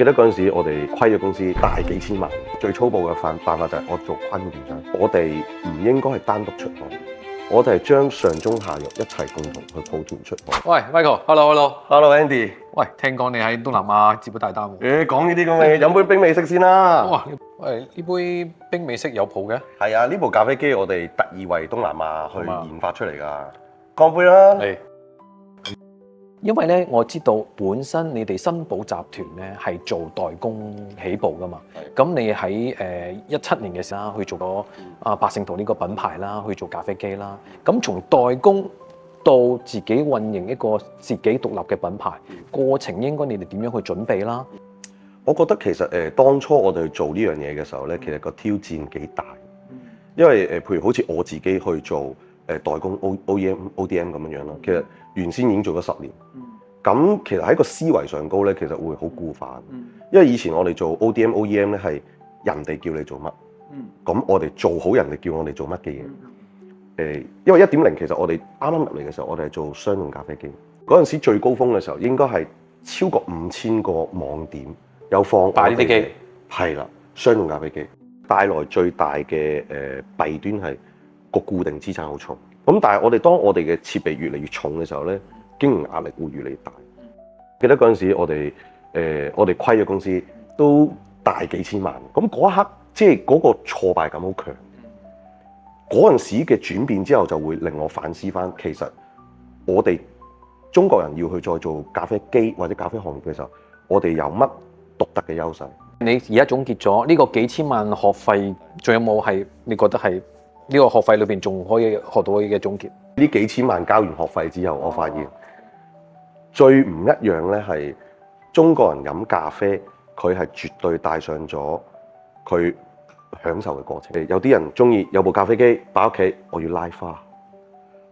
記得嗰陣時，我哋虧嘅公司大幾千萬，最粗暴嘅辦法就係我做跨境電商。我哋唔應該係單獨出海，我哋係將上中下游一齊共同去抱團出海。喂 ，Michael，hello Andy。喂，聽講你喺東南亞接咗大單喎。講呢啲咁嘅嘢，飲杯冰美式先啦。哇，喂，呢杯冰美式有譜嘅？係啊，呢部咖啡機我哋特意為東南亞去研發出嚟㗎。乾杯啦！係。因為咧，我知道本身你哋新寶集團咧係做代工起步噶嘛，咁你喺17年嘅時候去做咗百勝圖呢個品牌啦，去做咖啡機啦，咁從代工到自己運營一個自己獨立嘅品牌，過程應該你哋點樣去準備啦？我覺得其實當初我哋去做呢樣嘢嘅時候咧，其實個挑戰幾大，因為譬如好似我自己去做代工 OEM、ODM 咁樣樣啦，其實原先已經做咗10年。咁其實喺個思維上高咧，其實會好固化。因為以前我哋做 ODM、OEM 咧係人哋叫你做乜，咁我哋做好人哋叫我哋做乜嘅嘢。因為1.0其實我哋啱啱入嚟嘅時候，我哋係做商用咖啡機。嗰陣時最高峰嘅時候，應該係超過5000個網點有放擺呢啲機。係啦，商用咖啡機帶來最大嘅弊端係個固定資產好重。咁但係當我哋嘅設備越嚟越重嘅時候咧，經營壓力會越嚟越大。記得嗰陣時我哋虧嘅公司都大幾千萬。咁嗰一刻即係嗰個挫敗感好強。嗰陣時嘅轉變之後就會令我反思翻，其實我哋中國人要去再做咖啡機或者咖啡行業嘅時候，我哋有乜獨特嘅優勢？你而家總結咗呢個幾千萬學費，仲有冇係你覺得係呢個學費裏邊仲可以學到嘅總結？呢幾千萬交完學費之後，我發現最唔一樣咧係中國人飲咖啡，佢係絕對帶上咗佢享受嘅過程。有啲人中意有部咖啡機擺屋企，我要拉花，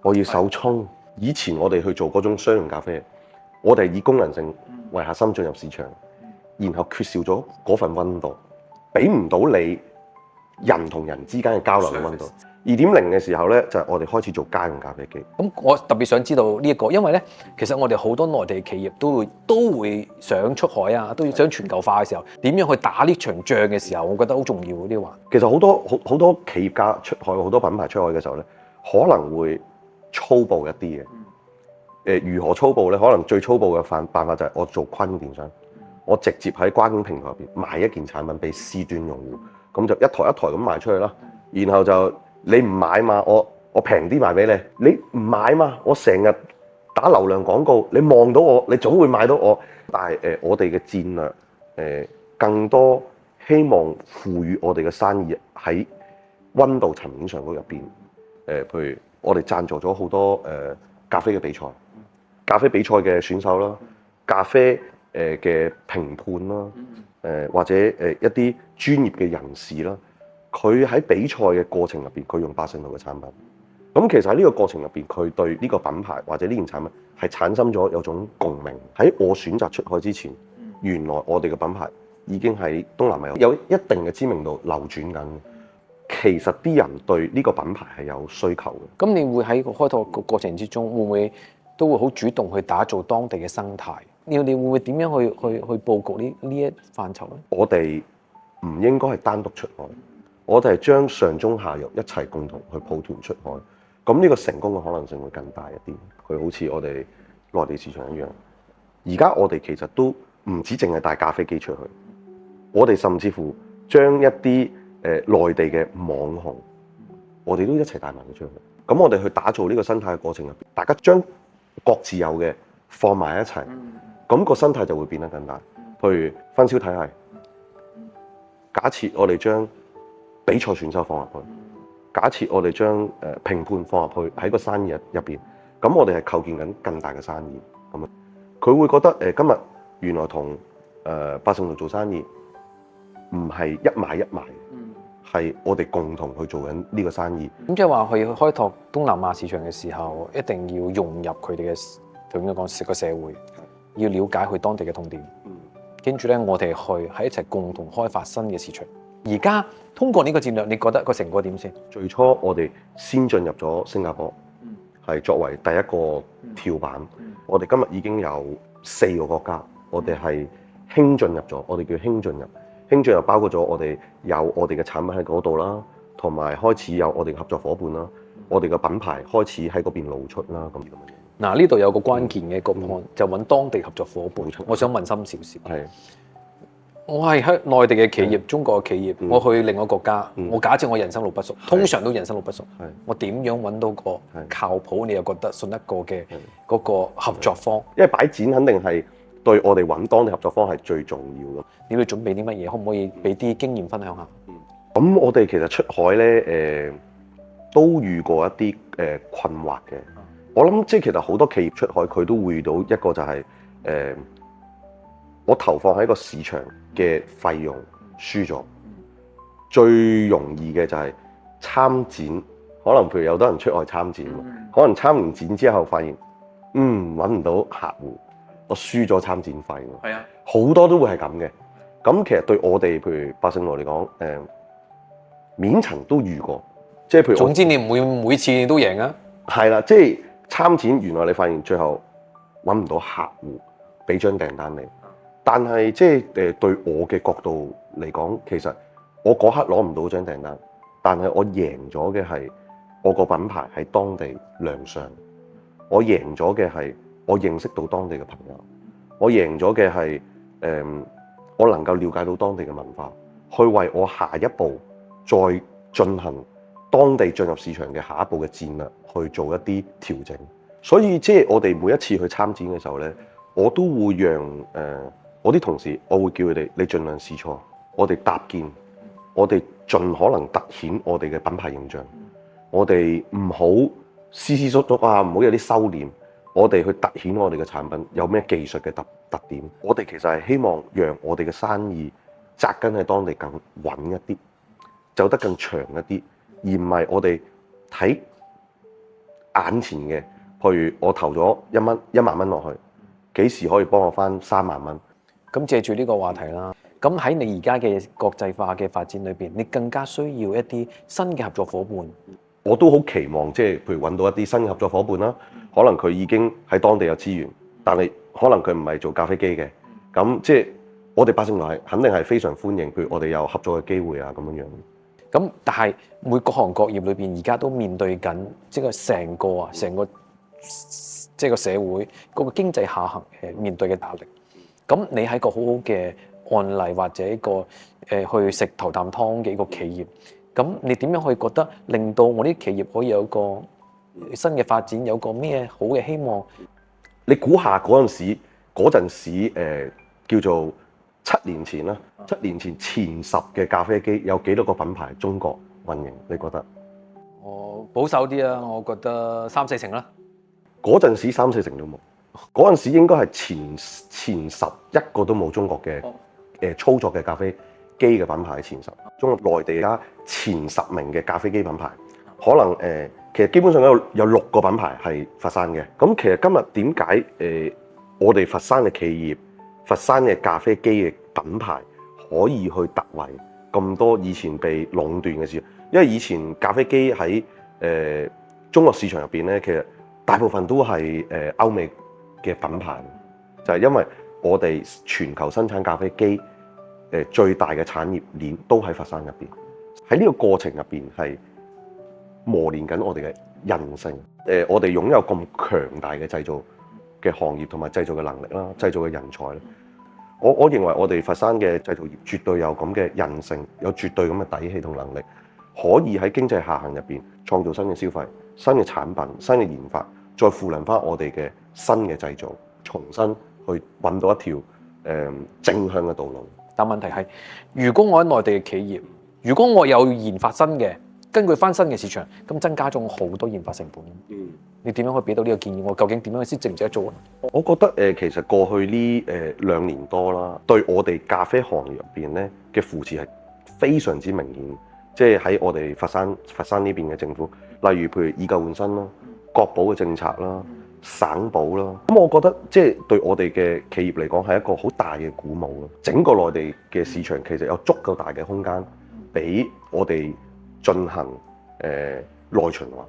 我要手沖。以前我哋去做嗰種商用咖啡，我哋以功能性為核心進入市場，然後缺少咗嗰份溫度，俾唔到你人同人之間嘅交流嘅溫度。2.0嘅時候咧，就係我哋開始做家用咖啡機。咁我特別想知道呢一個，因為咧，其實我哋好多內地企業都會想出海啊，都想全球化嘅時候，點樣去打呢場仗嘅時候，我覺得好重要呢啲話。其實好多企業家出海，好多品牌出海嘅時候咧，可能會粗暴一啲嘅。如何粗暴咧？可能最粗暴嘅辦法就係我做跨境電商，我直接喺跨境平台入邊賣一件產品俾 C 端用戶，咁就一台一台咁賣出去啦。然後就你唔買嘛，我平啲賣俾你。你唔買嘛，我成日打流量廣告，你望到我，你總會買到我。但係我哋嘅戰略更多希望賦予我哋嘅生意喺溫度層面上嗰入邊。譬如我哋贊助咗好多咖啡嘅比賽，咖啡比賽嘅選手啦，咖啡嘅評判啦，或者一啲專業嘅人士啦。佢喺比賽嘅過程入邊，佢用百勝圖嘅產品。咁其實喺呢個過程入邊，佢對呢個品牌或者呢件產品係產生咗有種共鳴。喺我選擇出海之前，原來我哋嘅品牌已經喺東南亞有一定嘅知名度流轉緊。其實啲人對呢個品牌係有需求嘅。咁你會喺個開拓個過程之中，會唔會都會好主動去打造當地嘅生態？你會唔會點樣去佈局呢一範疇咧？我哋唔應該係單獨出海。我哋係將上中下游一齊共同去抱團出海，咁呢個成功嘅可能性會更大一啲。佢好似我哋內地市場一樣，而家我哋其實都唔止淨係帶咖啡機出去，我哋甚至乎將一啲內地嘅網紅，我哋都一齊帶埋佢出去。咁我哋去打造呢個生態嘅過程入邊，大家將各自有嘅放埋一齊，咁個生態就會變得更大。譬如分銷體系，假設我哋將比賽選手放入去，假設我哋將評判放入去喺個生意入邊，咁我哋係構建緊更大嘅生意。咁啊，佢會覺得今日原來同百勝圖做生意唔係一買一賣，係我哋共同去做緊呢個生意。咁即係話去開拓東南亞市場嘅時候，一定要融入佢哋嘅點樣講個社會，要了解佢當地嘅痛點。跟住咧，我哋去喺一齊共同開發新嘅市場。而家通過呢個戰略，你覺得個成果點先？最初我哋先進入咗新加坡，係作為第一個跳板。我哋今日已經有4個國家，我哋係輕進入咗，我哋叫輕進入。輕進入包括咗我哋有我哋嘅產品喺嗰度啦，同埋開始有我哋嘅合作伙伴啦，我哋嘅品牌開始喺嗰邊露出啦，咁樣。嗱，呢度有個關鍵嘅一個 point，就揾當地合作伙伴。冇錯我想問深少少。係。我係喺內地嘅企業，中國嘅企業，我去另一個國家，我假設我人生路不熟，通常都人生路不熟。我點樣揾到個靠譜，你又覺得信得過嘅嗰個合作方？因為擺展肯定係對我哋揾當地合作方係最重要嘅。你會準備啲乜嘢？可唔可以俾啲經驗分享下？咁我哋其實出海咧，都遇過一啲困惑嘅。我諗即係其實好多企業出海佢都會遇到一個就係我投放喺個市場嘅費用輸咗，最容易嘅就係參展。可能譬如有多人出外參展，可能參完展之後發現，揾唔到客戶，我輸咗參展費。係啊，好多都會係咁嘅。咁其實對我哋譬如百勝路嚟講，面層都遇過，即係譬如總之你唔會每次你都贏啊。係啦，即係參展原來你發現最後揾唔到客戶俾張訂單你，但係即係對我嘅角度嚟講，其實我嗰刻攞唔到張訂單，但係我贏咗嘅係我個品牌喺當地亮相，我贏咗嘅係我認識到當地嘅朋友，我贏咗嘅係我能夠了解到當地嘅文化，去為我下一步再進行當地進入市場嘅下一步嘅戰略去做一啲調整。所以即係我哋每一次去參展嘅時候咧，我都會讓我啲同事，我會叫佢哋你盡量試錯，我哋搭建，我哋盡可能凸顯我哋嘅品牌形象，我哋唔好斯斯縮縮啊，唔好有啲收斂，我哋去凸顯我哋嘅產品有咩技術嘅特點。我哋其實係希望讓我哋嘅生意紮根喺當地更穩一啲，走得更長一啲，而唔係我哋睇眼前嘅，譬如我投咗1萬蚊落去，幾時可以幫我翻3萬蚊？咁借住呢個話題啦，咁喺你而家嘅國際化嘅發展裏邊，你更加需要一啲新嘅合作伙伴。我都好期望即係譬如揾到一啲新嘅合作伙伴啦，可能佢已經喺當地有資源，但係可能佢唔係做咖啡機嘅，咁即係我哋百勝路係肯定係非常歡迎，譬如我哋有合作嘅機會啊咁樣樣。咁但係每各行各業裏邊而家都面對緊即係成個即係個社會嗰個經濟下行面對嘅壓力。咁你係個好好嘅案例或者一個去食頭啖湯嘅一個企業，咁你點樣可以覺得令到我啲企業可以有個新嘅發展，有個咩好嘅希望？你估下嗰陣時叫做7年前啦，7年前前10嘅咖啡機有幾多個品牌中國運營？你覺得？我保守啲啊，我覺得3-4成啦。嗰陣時3-4成都冇，嗰陣時應該係前10一個都冇中國嘅操作嘅咖啡機嘅品牌係前10。中國內地而家前10名嘅咖啡機品牌，可能其實基本上有6個品牌係佛山嘅。咁其實今日點解我哋佛山嘅企業、佛山嘅咖啡機嘅品牌可以去突圍咁多以前被壟斷嘅市場？因為以前咖啡機喺中國市場入邊咧，其實大部分都係歐美嘅品牌，就係因為我哋全球生產咖啡機最大嘅產業鏈都喺佛山入邊。喺呢個過程入邊係磨練緊我哋嘅韌性。我哋擁有咁強大嘅製造嘅行業同埋製造嘅能力啦，製造嘅人才咧。我認為我哋佛山嘅製造業絕對有咁嘅韌性，有絕對咁嘅底氣同能力，可以喺經濟下行入邊創造新嘅消費、新嘅產品、新嘅研發，再賦能翻我哋嘅新嘅製造，重新去揾到一條正向嘅道路。但問題係，如果我喺內地嘅企業，如果我有研發新嘅，根據翻新嘅市場，咁增加咗好多研發成本。你點樣可以俾到呢個建議？我究竟點樣先值唔值得做咧？我覺得其實過去呢2年多啦，對我哋咖啡行業入邊咧嘅扶持係非常之明顯。即係喺我哋佛山呢邊嘅政府，例如譬如以舊換新啦、國保嘅政策啦、省保啦，咁我覺得即係對我哋嘅企業嚟講係一個好大嘅鼓舞咯。整個內地嘅市場其實有足夠大嘅空間俾我哋進行內循環。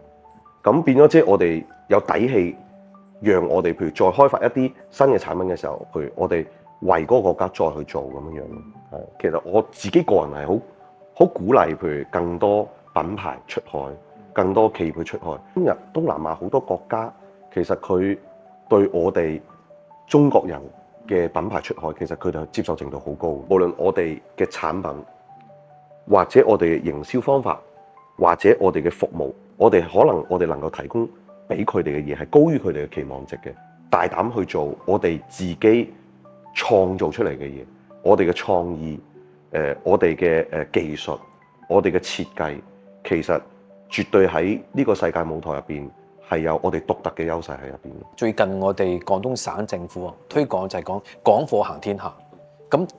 咁變咗即係我哋有底氣，讓我哋譬如再開發一啲新嘅產品嘅時候，譬如我哋為嗰個國家再去做咁樣樣咯。係，其實我自己個人係好鼓勵，譬如更多品牌出海，更多企業去出海。今日東南亞好多國家，其實佢對我哋中國人嘅品牌出海，其實佢哋接受程度好高。無論我哋嘅產品，或者我哋嘅營銷方法，或者我哋嘅服務，我哋能夠提供俾佢哋嘅嘢係高於佢哋嘅期望值嘅。大膽去做我哋自己創造出嚟嘅嘢，我哋嘅創意，我哋嘅技術，我哋嘅設計，其實絕對喺呢個世界舞台入邊係有我哋獨特嘅優勢喺入邊。最近我哋廣東省政府推廣就係講港貨行天下，咁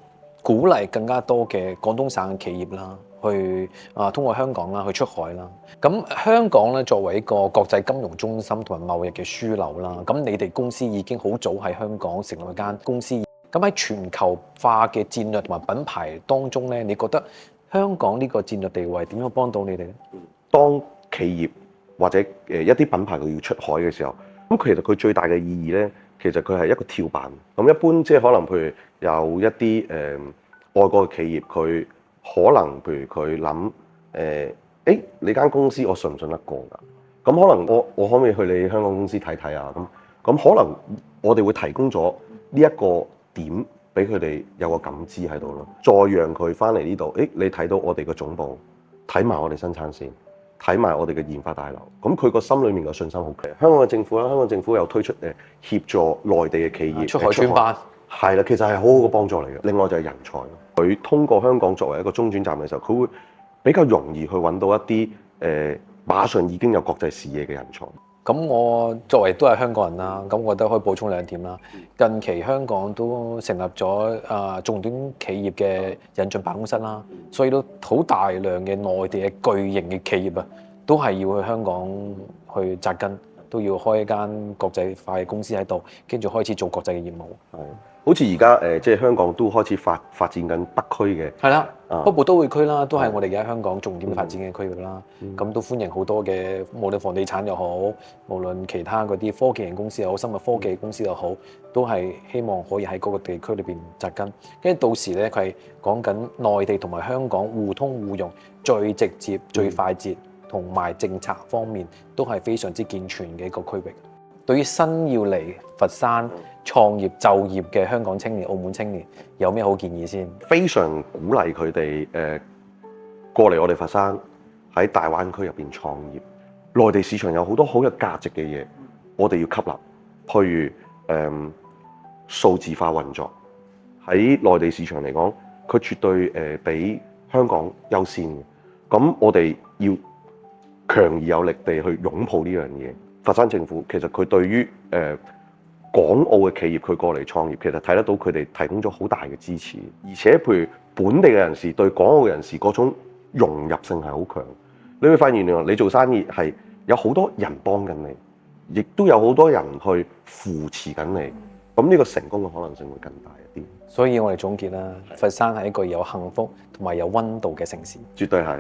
鼓勵更加多嘅廣東省企業啦，去通過香港啦去出海啦。咁香港咧作為一個國際金融中心同埋貿易嘅樞紐啦，咁你哋公司已經好早喺香港成立一間公司。咁喺全球化嘅戰略同埋品牌當中咧，你覺得香港呢個戰略地位點樣幫到你哋咧？當企業或者一啲品牌佢要出海嘅時候，咁其實佢最大嘅意義咧，其實佢係一個跳板。咁一般即係可能譬如有一啲外國嘅企業，佢可能譬如佢諗你間公司我信唔信得過㗎？咁可能我可唔可以去你香港公司睇睇啊？咁可能我哋會提供咗呢一個點俾佢哋有個感知喺度咯，再讓佢翻嚟呢度，你睇到我哋嘅總部，睇埋我哋生產線，睇埋我哋嘅研發大樓，咁佢個心裏面嘅信心好強。香港嘅政府啦，香港政府又推出協助內地嘅企業出海專班，係啦，其實係好好嘅幫助嚟嘅。另外就係人才，佢通過香港作為一個中轉站嘅時候，佢會比較容易去揾到一啲馬上已經有國際視野嘅人才。咁我作為都係香港人啦，咁我覺得可以補充兩點啦。近期香港都成立咗重點企業嘅引進辦公室啦，所以都好大量嘅內地嘅巨型嘅企業啊，都係要去香港去紮根，都要開一間國際化嘅公司喺度，跟住開始做國際嘅業務。係，好似而家即係香港都開始發展緊北區嘅。係啦，北部都會區啦，都係我哋而家香港重點發展嘅區域啦。咁都歡迎好多嘅，無論房地產又好，無論其他嗰啲科技型公司又好，生物科技公司又好，都係希望可以喺嗰個地區裏邊紮根。跟住到時咧，佢係講緊內地同埋香港互通互用，最直接、最快捷，同埋政策方面都係非常之健全嘅一個區域。對於新要嚟佛山創業就業嘅香港青年、澳門青年，有咩好建議先？非常鼓勵佢哋過嚟我哋佛山喺大灣區入邊創業。內地市場有好多好有價值嘅嘢，我哋要吸納。譬如數字化運作喺內地市場嚟講，佢絕對比香港優先嘅。咁我哋要強而有力地去擁抱呢樣嘢。佛山政府其實佢對於港澳嘅企業佢過嚟創業，其實睇得到佢哋提供咗好大嘅支持，而且譬如本地嘅人士對港澳嘅人士嗰種融入性係好強。你會發現原來你做生意係有好多人幫緊你，亦都有好多人去扶持緊你，咁呢個成功嘅可能性會更大一啲。所以我哋總結啦，佛山係一個有幸福同埋有溫度嘅城市。絕對係。